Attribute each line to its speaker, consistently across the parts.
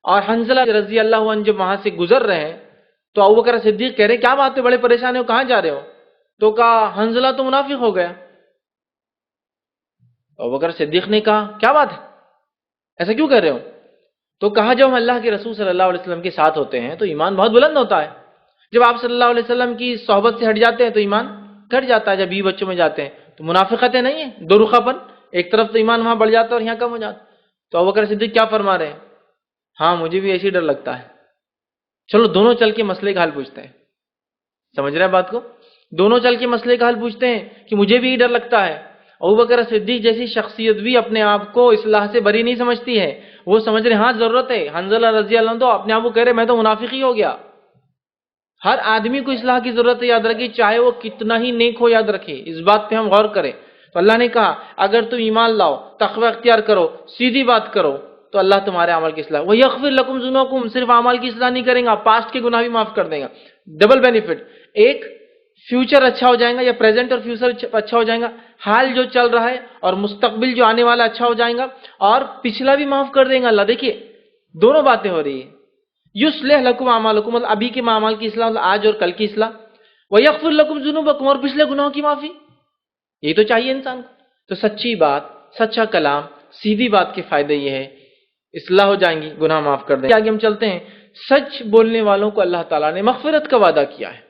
Speaker 1: اور حنظلہ رضی اللہ عنہ جب وہاں سے گزر رہے ہیں تو ابوبکر صدیق کہہ رہے کیا بات ہے، بڑے پریشان ہو، کہاں جا رہے ہو؟ تو کہا حنظلہ تو منافق ہو گیا۔ ابوبکر صدیق نے کہا کیا بات ہے، ایسا کیوں کہہ رہے ہو؟ تو کہا جب ہم اللہ کے رسول صلی اللہ علیہ وسلم کے ساتھ ہوتے ہیں تو ایمان بہت بلند ہوتا ہے، جب آپ صلی اللہ علیہ وسلم کی صحبت سے ہٹ جاتے ہیں تو ایمان گھٹ جاتا ہے، جب بیوی بچوں میں جاتے ہیں تو منافقتیں نہیں ہیں، دو رخا پن، ایک طرف تو ایمان وہاں بڑھ جاتا ہے اور یہاں کم ہو جاتا ہے۔ تو ابوبکر صدیق کیا فرما رہے ہیں؟ ہاں مجھے بھی ایسی ڈر لگتا ہے، چلو دونوں چل کے مسئلے کا حل پوچھتے ہیں۔ سمجھ رہے ہیں بات کو؟ دونوں چل کے مسئلے کا حل پوچھتے ہیں کہ مجھے بھی ڈر لگتا ہے۔ ابوبکر صدیق جیسی شخصیت بھی اپنے آپ کو اصلاح سے بری نہیں سمجھتی ہے، وہ سمجھ رہے ہاں ضرورت ہے۔ حنظلہ رضی اللہ عنہ تو اپنے آپ کو کہہ رہے میں تو منافق ہی ہو گیا۔ ہر آدمی کو اصلاح کی ضرورت ہے، یاد رکھیے، چاہے وہ کتنا ہی نیک ہو، یاد رکھیے اس بات پہ ہم غور کریں۔ تو اللہ نے کہا اگر تم ایمان لاؤ، تقوی اختیار کرو، سیدھی بات کرو تو اللہ تمہارے عمل کی اصلاح، وَيَغْفِرْ لَكُمْ ذُنُوبَكُمْ، صرف اعمال کی اصلاح نہیں کریں گا، پاسٹ کے گناہ بھی معاف کر دیں گا۔ ڈبل بینیفٹ، ایک فیوچر اچھا ہو جائے گا، یا پریزنٹ اور فیوچر اچھا ہو جائے گا، حال جو چل رہا ہے اور مستقبل جو آنے والا اچھا ہو جائے گا، اور پچھلا بھی معاف کر دیں گا اللہ۔ دیکھیے دونوں باتیں ہو رہی ہیں، یصلح لکم اعمالکم، مطلب ابھی کے اعمال کی اصلاح، مطلب آج اور کل کی اصلاح، ویغفر لکم ذنوبکم، اور پچھلے گناہوں کی معافی۔ یہ تو چاہیے انسان کو۔ تو سچی بات، سچا کلام، سیدھی بات کے فائدے یہ ہے اصلاح ہو جائیں گی، گناہ معاف کر دیں گے۔ آگے ہم چلتے ہیں، سچ بولنے والوں کو اللہ تعالیٰ نے مغفرت کا وعدہ کیا ہے۔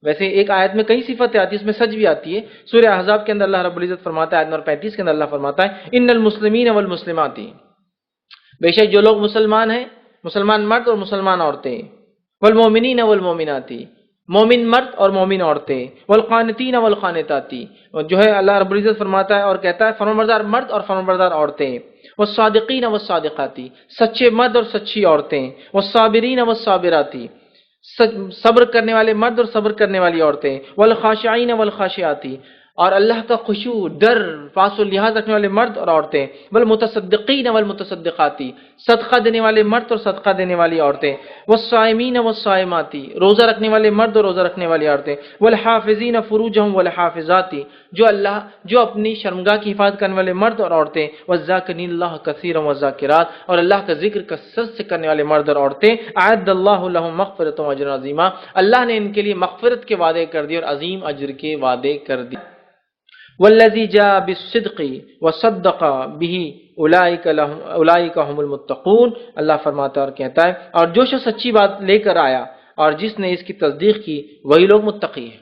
Speaker 1: ویسے ایک آیت میں کئی صفتیں آتی ہیں، اس میں سچ بھی آتی ہے۔ سورہ احزاب کے اندر اللہ رب العزت فرماتا ہے، آیت نمبر 35 کے اندر اللہ فرماتا ہے ان المسلمین والمسلمات، بے شک جو لوگ مسلمان ہیں، مسلمان مرد اور مسلمان عورتیں، والمومنین والمومنات، مومن مرد اور مومن عورتیں، والقانتین والقانتات، جو ہے اللہ رب العزت فرماتا ہے اور کہتا ہے فرمانبردار مرد اور فرمانبردار عورتیں، والصادقین والصادقات، سچے مرد اور سچی عورتیں، والصابرین والصابرات، صبر کرنے والے مرد اور صبر کرنے والی عورتیں، والخاشعین والخاشعات، اور اللہ کا خشوع، ڈر، پاس و لحاظ رکھنے والے مرد اور عورتیں، والمتصدقین والمتصدقات، صدقہ دینے والے مرد اور صدقہ دینے والی عورتیں، والصائمین والصائمات، روزہ رکھنے والے مرد اور روزہ رکھنے والی عورتیں، والحافظین فروجہم والحافظات، جو اپنی شرمگاہ کی حفاظت کرنے والے مرد اور عورتیں، والذاکرین اللہ کثیرا والذاکرات، اور اللہ کا ذکر کثرت سے کرنے والے مرد اور عورتیں، اعد اللہ لہم مغفرۃ واجرا عظیما، اللہ نے ان کے لیے مغفرت کے وعدے کر دیے اور عظیم اجر کے وعدے کر دیے۔ والذی جاء بالصدق وصدق به اولئک هم المتقون، اللہ فرماتا ہے اور کہتا ہے اور جو شخص سچی بات لے کر آیا اور جس نے اس کی تصدیق کی وہی لوگ متقی ہیں۔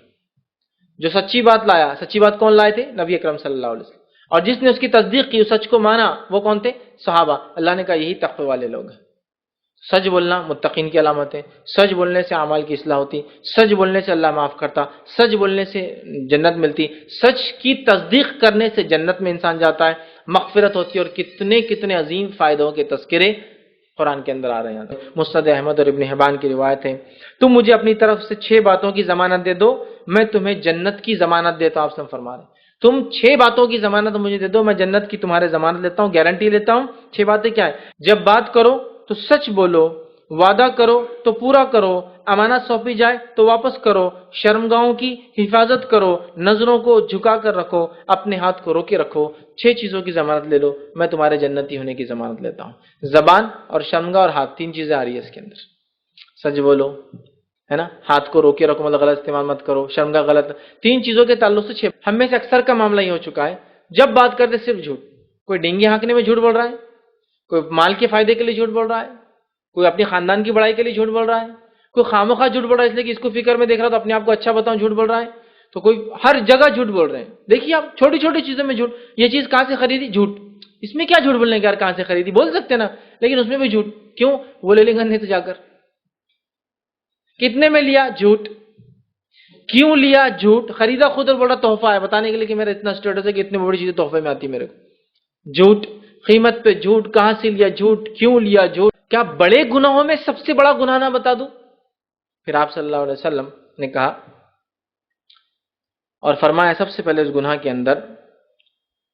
Speaker 1: جو سچی بات لایا، سچی بات کون لائے تھے؟ نبی اکرم صلی اللہ علیہ وسلم، اور جس نے اس کی تصدیق کی، اس سچ کو مانا، وہ کون تھے؟ صحابہ۔ اللہ نے کہا یہی تقوی والے لوگ ہیں۔ سچ بولنا متقین کی علامت ہے، سچ بولنے سے اعمال کی اصلاح ہوتی، سچ بولنے سے اللہ معاف کرتا، سچ بولنے سے جنت ملتی، سچ کی تصدیق کرنے سے جنت میں انسان جاتا ہے، مغفرت ہوتی ہے، اور کتنے کتنے عظیم فائدوں کے تذکرے قرآن کے اندر آ رہے ہیں۔ مسند احمد اور ابن حبان کی روایت ہے، تم مجھے اپنی طرف سے 6 باتوں کی ضمانت دے دو، میں تمہیں جنت کی ضمانت دیتا ہوں۔ آپ سے فرما رہے ہیں تم 6 باتوں کی ضمانت مجھے دے دو، میں جنت کی تمہارے ضمانت لیتا ہوں، گارنٹی لیتا ہوں۔ 6 باتیں کیا ہے؟ جب بات کرو تو سچ بولو، وعدہ کرو تو پورا کرو، امانت سونپی جائے تو واپس کرو، شرمگاہوں کی حفاظت کرو، نظروں کو جھکا کر رکھو، اپنے ہاتھ کو روکے رکھو۔ 6 چیزوں کی ضمانت لے لو، میں تمہارے جنتی ہونے کی ضمانت لیتا ہوں۔ زبان اور شرمگاہ اور ہاتھ، 3 چیزیں آ رہی ہے اس کے اندر۔ سچ بولو، ہے نا، ہاتھ کو روکے رکھو، مطلب غلط استعمال مت کرو، شرمگاہ غلط، 3 چیزوں کے تعلق سے 6۔ ہم میں سے اکثر کا معاملہ یہ ہو چکا ہے جب بات کرتے صرف جھوٹ، کوئی ڈینگی ہانکنے میں جھوٹ بول رہا ہے، کوئی مال کے فائدے کے لیے جھوٹ بول رہا ہے، کوئی اپنی خاندان کی بڑائی کے لیے جھوٹ بول رہا ہے، کوئی خامخواہ جھوٹ بول رہا ہے اس لیے کہ اس کو فکر میں دیکھ رہا تو اپنے آپ کو اچھا بتاؤں جھوٹ بول رہا ہے، تو کوئی ہر جگہ جھوٹ بول رہے ہیں۔ دیکھیے آپ چھوٹی چھوٹی چیزوں میں جھوٹ، یہ چیز کہاں سے خریدی؟ جھوٹ۔ اس میں کیا جھوٹ بولنے کا یار، کہاں سے خریدی بول سکتے نا، لیکن اس میں بھی جھوٹ کیوں؟ وہ لے لیں گے نہیں تو جا کر، کتنے میں لیا؟ جھوٹ۔ کیوں لیا؟ جھوٹ۔ خریدا خود اور بول رہا تحفہ ہے، بتانے کے لیے کہ میرا اتنا اسٹیٹس ہے کہ اتنی بڑی چیزیں تحفے میں آتی میرے کو، جھوٹ۔ قیمت پہ جھوٹ، کہاں سے لیا؟ جھوٹ۔ کیوں لیا؟ جھوٹ۔ کیا بڑے گناہوں میں سب سے بڑا گناہ نہ بتا دوں؟ پھر آپ صلی اللہ علیہ وسلم نے کہا اور فرمایا سب سے پہلے اس گناہ کے اندر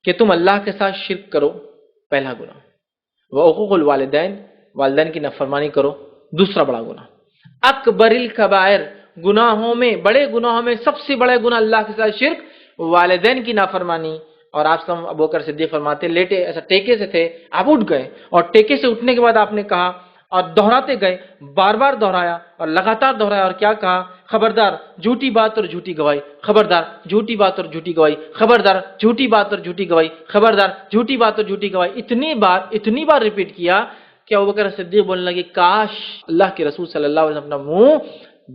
Speaker 1: کہ تم اللہ کے ساتھ شرک کرو، پہلا گناہ، وعقوق الوالدین، والدین کی نافرمانی کرو، دوسرا بڑا گناہ۔ اکبر الکبائر، گناہوں میں، بڑے گناہوں میں سب سے بڑا گناہ اللہ کے ساتھ شرک، والدین کی نافرمانی۔ اور آپ سے ابوبکر صدیق فرماتے لیٹے ایسا ٹیکے سے تھے، آپ اٹھ گئے، اور ٹیکے سے اٹھنے کے بعد آپ نے کہا اور دہراتے گئے، بار بار دہرایا اور لگاتار دہرایا، اور کیا کہا؟ خبردار جھوٹی بات اور جھوٹی گواہی، خبردار جھوٹی بات اور جھوٹی گواہی، خبردار جھوٹی بات اور جھوٹی گواہی، خبردار جھوٹی بات اور جھوٹی گواہی، اتنی بار ریپیٹ کیا کہ ابوبکر صدیق بولنے لگے کاش اللہ کے رسول صلی اللہ علیہ وسلم اپنا منہ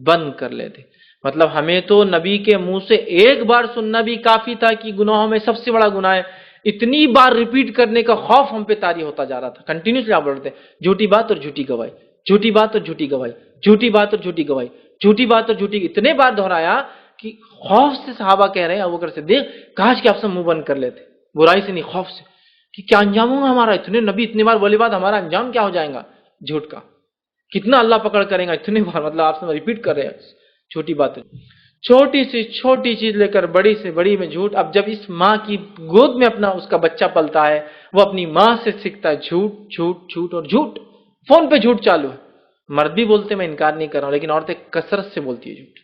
Speaker 1: بند کر لیتے۔ مطلب ہمیں تو نبی کے منہ سے ایک بار سننا بھی کافی تھا کہ گناہوں میں سب سے بڑا گناہ ہے، اتنی بار ریپیٹ کرنے کا خوف ہم پہ طاری ہوتا جا رہا تھا۔ کنٹینیوسلی آپ بولتے ہیں جھوٹی بات اور جھوٹی گواہی، جھوٹی بات اور جھوٹی گواہی، جھوٹی بات اور جھوٹی گواہی، جھوٹی بات اور جھوٹی، اتنے بار دہرایا کہ خوف سے صحابہ کہہ رہے ہیں ابوبکر صدیق کاش کہ آپ سے منہ بند کر لیتے، برائی سے نہیں خوف سے، کہ کیا انجام ہوگا ہمارا، اتنے نبی اتنی بار بولے بعد ہمارا انجام کیا ہو جائے گا جھوٹ کا، کتنا اللہ پکڑ کرے گا اتنے بار، مطلب آپ سے ریپیٹ کر رہے ہیں چھوٹی باتیں، چھوٹی سے چھوٹی چیز لے کر بڑی سے بڑی میں جھوٹ۔ اب جب اس ماں کی گود میں اپنا اس کا بچہ پلتا ہے، وہ اپنی ماں سے سیکھتا ہے جھوٹ جھوٹ جھوٹ اور جھوٹ، فون پہ جھوٹ چالو ہے، مرد بھی بولتے، میں انکار نہیں کر رہا ہوں، لیکن عورتیں کثرت سے بولتی ہے جھوٹ،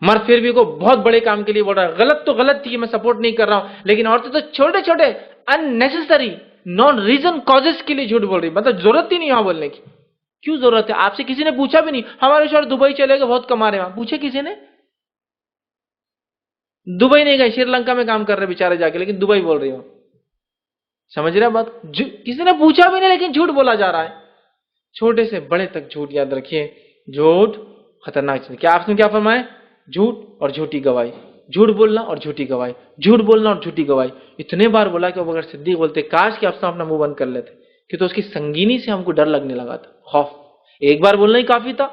Speaker 1: مرد پھر بھی کو بہت بڑے کام کے لیے بول رہا ہے، غلط تو غلط تھی، میں سپورٹ نہیں کر رہا ہوں، لیکن عورتیں تو چھوٹے چھوٹے اننیسیسری نان ریزن کازز کے لیے جھوٹ بول رہی، مطلب ضرورت ہی نہیں وہاں بولنے کی، کیوں ضرورت ہے؟ آپ سے کسی نے پوچھا بھی نہیں، ہمارے شوہر دبئی چلے گئے بہت کما رہے ہیں، وہاں پوچھے کسی نے؟ دبئی نہیں گئے، سری لنکا میں کام کر رہے بیچارے جا کے، لیکن دبئی بول رہی ہو، سمجھ رہے بات؟ کسی نے پوچھا بھی نہیں لیکن جھوٹ بولا جا رہا ہے، چھوٹے سے بڑے تک جھوٹ، یاد رکھیے جھوٹ خطرناک چیز ہے۔ کیا آپ نے کیا فرمایا؟ جھوٹ اور جھوٹی گواہی، جھوٹ بولنا اور جھوٹی گواہی، جھوٹ بولنا اور جھوٹی گواہی، اتنے بار بولا کہ ابوبکر صدیق بولتے کاش کہ آپ اپنا منہ بند کر لیتے، کہ تو اس کی سنگینی سے ہم کو ڈر لگنے لگا تھا، خوف، ایک بار بولنا ہی کافی تھا،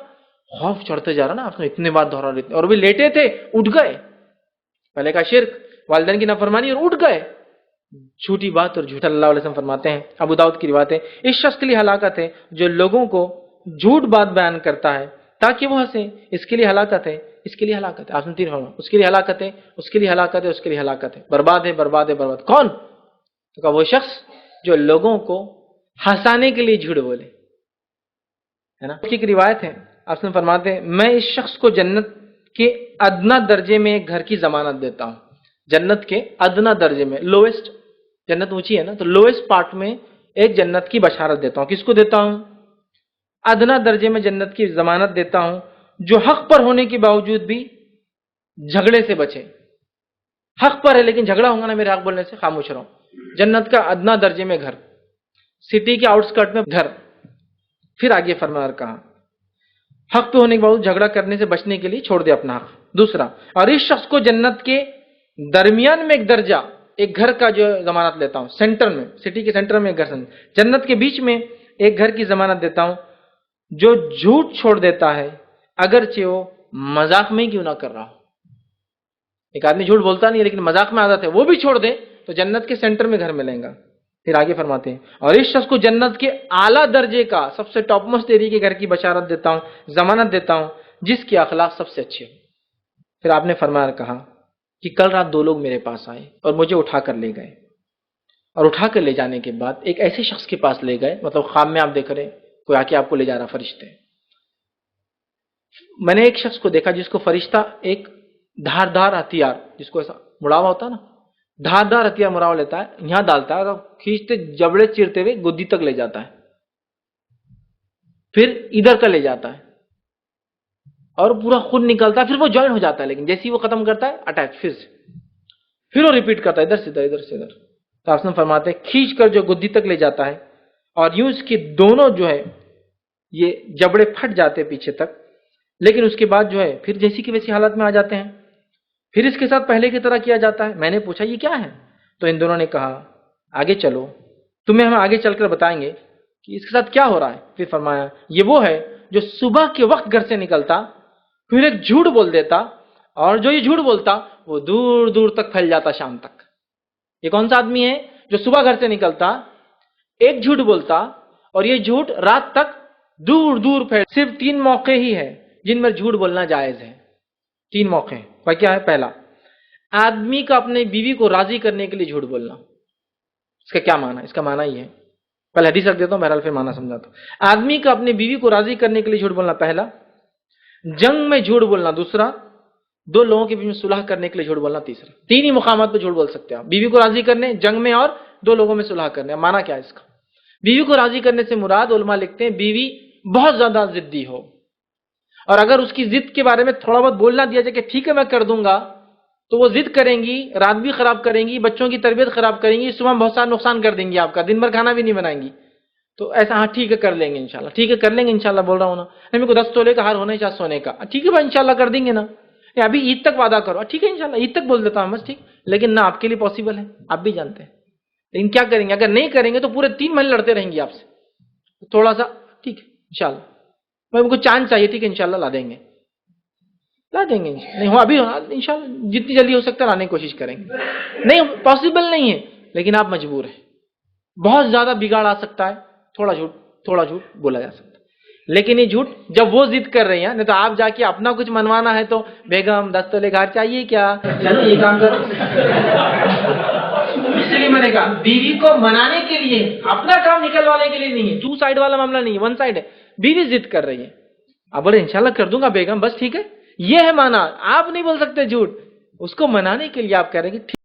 Speaker 1: خوف چڑھتے جا رہا نا، آپ نے اتنے بار دہرا لیتے، اور بھی لیٹے تھے اٹھ گئے، پہلے کا شرک، والدین کی نافرمانی، اور اٹھ گئے، جھوٹی بات اور جھوٹ۔ اللہ علیہ وسلم فرماتے ہیں، ابو داؤد کی روایت ہے، اس شخص کے لیے ہلاکت ہے جو لوگوں کو جھوٹ بات بیان کرتا ہے تاکہ وہ ہنسیں، اس کے لیے ہلاکت ہے، اس کے لیے ہلاکت ہے، آپ نے تین فرمایا، اس کے لیے ہلاکت ہے، اس کے لیے ہلاکت ہے، اس کے لیے ہلاکت ہے، برباد ہے، برباد ہے، برباد۔ کون؟ تو کہا وہ شخص جو لوگوں کو ہنسانے کے لیے جھوٹ بولے، ہے نا؟ ایک روایت ہے، آپ نے فرماتے ہیں میں اس شخص کو جنت کے ادنا درجے میں ایک گھر کی ضمانت دیتا ہوں، جنت کے ادنا درجے میں، لویسٹ، جنت اونچی ہے نا، تو لویسٹ پارٹ میں ایک جنت کی بشارت دیتا ہوں، کس کو دیتا ہوں؟ ادنا درجے میں جنت کی ضمانت دیتا ہوں جو حق پر ہونے کے باوجود بھی جھگڑے سے بچے، حق پر ہے لیکن جھگڑا ہوگا نا میرے حق بولنے سے، خاموش رہو، جنت کا ادنا درجے میں گھر، سٹی کے آؤٹ اسکرٹ میں گھر، پھر آگے فرمایا کہا حق پہ ہونے کے باوجود جھگڑا کرنے سے بچنے کے لیے چھوڑ دے اپنا حق۔ دوسرا، اور اس شخص کو جنت کے درمیان میں ایک درجہ، ایک گھر کا جو ضمانت لیتا ہوں، سینٹر میں، سٹی کے سینٹر میں ایک گھر، جنت کے بیچ میں ایک گھر کی ضمانت دیتا ہوں جو جھوٹ چھوڑ دیتا ہے اگرچہ وہ مذاق میں ہی کیوں نہ کر رہا ہو۔ ایک آدمی جھوٹ بولتا نہیں ہے لیکن مذاق میں عادت ہے، وہ بھی چھوڑ دے تو جنت کے سینٹر میں گھر ملیں گا۔ پھر آگے فرماتے ہیں اور اس شخص کو جنت کے اعلیٰ درجے کا سب سے ٹاپ موسٹ ایریا کے گھر کی بشارت دیتا ہوں، ضمانت دیتا ہوں جس کے اخلاق سب سے اچھے ہو۔ پھر آپ نے فرمایا کہا کہ کل رات دو لوگ میرے پاس آئے اور مجھے اٹھا کر لے گئے، اور اٹھا کر لے جانے کے بعد ایک ایسے شخص کے پاس لے گئے، مطلب خواب میں آپ دیکھ رہے ہیں کوئی آ کے آپ کو لے جا رہا، فرشتے، میں نے ایک شخص کو دیکھا جس کو فرشتہ ایک دھاردار ہتھیار، جس کو ایسا مڑاوا ہوتا ہے نا، دھاردار ہتھیار مڑاوا لیتا ہے، یہاں ڈالتا ہے اور کھینچتے جبڑے چیرتے ہوئے گدی تک لے جاتا ہے، پھر ادھر کا لے جاتا ہے اور پورا خون نکلتا ہے، پھر وہ جوائن ہو جاتا ہے، لیکن جیسے ہی وہ ختم کرتا ہے اٹیچ پھر وہ ریپیٹ کرتا ہے ادھر سے ادھر، ادھر سے ادھر۔ تو آپ نے فرماتے ہیں کھینچ کر جو گدی تک لے جاتا ہے اور یوں اس کی دونوں جو ہے یہ جبڑے پھٹ جاتے ہیں پیچھے تک، لیکن اس کے بعد جو ہے پھر جیسی کی ویسی حالت میں آ جاتے ہیں، پھر اس کے ساتھ پہلے کی طرح کیا جاتا ہے۔ میں نے پوچھا یہ کیا ہے؟ تو ان دونوں نے کہا آگے چلو، تمہیں ہم آگے چل کر بتائیں گے کہ اس کے ساتھ کیا ہو رہا ہے۔ پھر فرمایا یہ وہ ہے جو صبح کے وقت گھر سے نکلتا، پھر ایک جھوٹ بول دیتا، اور جو یہ جھوٹ بولتا وہ دور دور تک پھیل جاتا شام تک۔ یہ کون سا آدمی ہے جو صبح گھر سے نکلتا، ایک جھوٹ بولتا، اور یہ جھوٹ رات تک دور دور پھیل۔ صرف 3 موقع ہی ہے جن میں جھوٹ بولنا جائز ہے، 3 موقع ہیں۔ وہ کیا ہے؟ پہلا، آدمی کا اپنے بیوی کو راضی کرنے کے لیے جھوٹ بولنا۔ اس کا کیا معنی ہے؟ اس کا معنی یہ ہے، پہلے حدیث رکھ دیتا ہوں، بہرحال پھر معنی سمجھاتا ہوں۔ آدمی کا اپنے بیوی کو راضی کرنے کے لیے جھوٹ بولنا پہلا، جنگ میں جھوٹ بولنا دوسرا، 2 لوگوں کے بیچ میں صلح کرنے کے لیے جھوٹ بولنا تیسرا۔ 3 ہی مقامات پہ جھوٹ بول سکتے ہیں آپ، بیوی کو راضی کرنے، جنگ میں، اور 2 لوگوں میں صلح کرنے۔ معنی کیا ہے اس کا؟ بیوی کو راضی کرنے سے مراد علماء لکھتے ہیں بیوی بہت زیادہ ضدی ہو، اور اگر اس کی ضد کے بارے میں تھوڑا بہت بولنا دیا جائے کہ ٹھیک ہے میں کر دوں گا، تو وہ ضد کریں گی، رات بھی خراب کریں گی، بچوں کی تربیت خراب کریں گی، صبح بہت سارا نقصان کر دیں گی آپ کا، دن بھر کھانا بھی نہیں بنائیں گی. تو ایسا ہاں ٹھیک ہے کر لیں گے انشاءاللہ، ٹھیک ہے کر لیں گے انشاءاللہ بول رہا ہوں نا. میرے کو 10 تولے کا ہار ہونا ہی چاہیے سونے کا، ٹھیک ہے بھائی انشاءاللہ کر دیں گے نا. ابھی عید تک وعدہ کرو، ٹھیک ہے انشاءاللہ عید تک بول دیتا ہوں بس ٹھیک. لیکن نہ آپ کے لیے پاسبل ہے، آپ بھی جانتے ہیں. لیکن کیا کریں گے؟ اگر نہیں کریں گے تو پورے 3 مہینے لڑتے رہیں گے آپ سے. تھوڑا سا ٹھیک ہے انشاءاللہ میں کو چاند چاہیے، ٹھیک ہے انشاءاللہ لا دیں گے، لا دیں گے. نہیں ہو ابھی انشاءاللہ جتنی جلدی ہو سکتا ہے لانے کی کوشش کریں گے. نہیں پاسبل نہیں ہے لیکن آپ مجبور ہیں. بہت زیادہ بگاڑ آ سکتا ہے، تھوڑا جھوٹ بولا جا سکتا ہے. لیکن یہ جھوٹ جب وہ ضد کر رہی ہیں، نہیں تو آپ جا کے اپنا کچھ منوانا ہے تو بیگم 10 تولے گھر چاہیے کیا، چلو یہ کام کرو. اس لیے میں نے کہا بیوی کو منانے کے لیے، اپنا کام نکلوانے کے لیے نہیں ہے. 2 سائیڈ والا معاملہ نہیں ہے، 1 سائیڈ ہے. بیوی ضد کر رہی ہے، آپ بولے انشاءاللہ کر دوں گا بیگم بس ٹھیک ہے، یہ ہے مانا. آپ نہیں بول سکتے جھوٹ، اس کو منانے کے لیے آپ کہہ رہے ہیں کہ